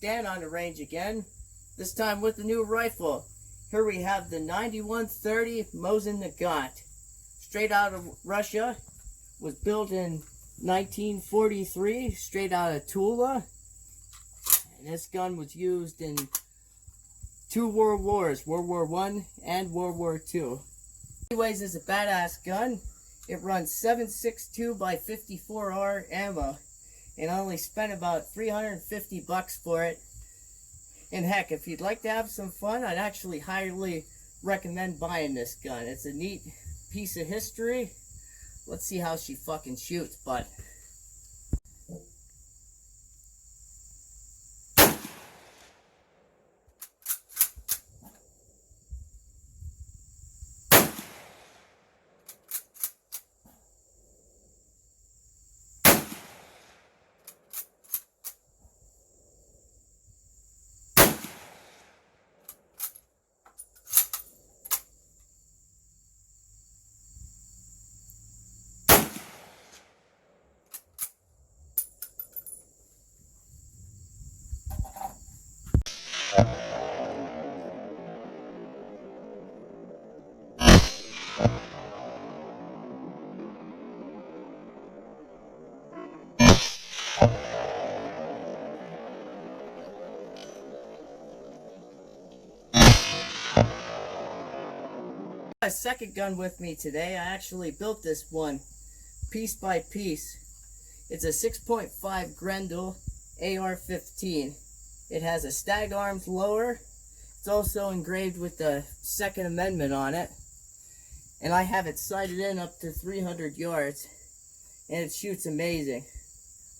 Dan on the range again, this time with the new rifle. Here we have the 9130 Mosin Nagant, straight out of Russia, was built in 1943, straight out of Tula, and this gun was used in 2 world wars, World War I and World War II. Anyways, it's a badass gun. It runs 7.62 by 54R ammo, and I only spent about $350 for it. And heck, if you'd like to have some fun, I'd actually highly recommend buying this gun. It's a neat piece of history. Let's see how she fucking shoots, bud. A second gun with me today. I actually built this one piece by piece. It's a 6.5 Grendel AR15. It has a Stag arms lower. It's also engraved with the Second Amendment on it, and I have it sighted in up to 300 yards, and it shoots amazing.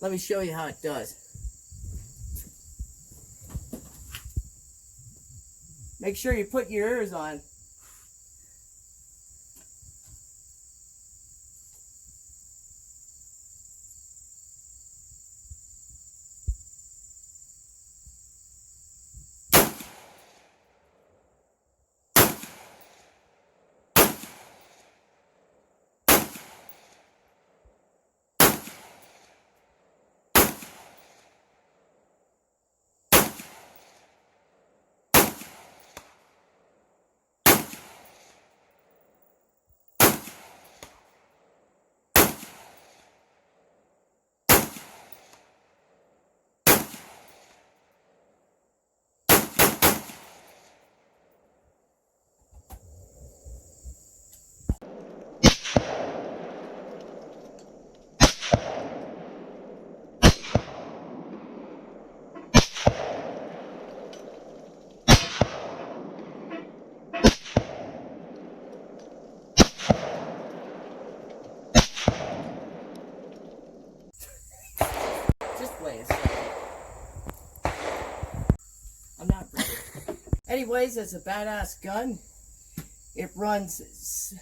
Let me show you how it does. Make sure you put your ears on. Just wait a second. I'm not ready. Anyways, it's a badass gun. It runs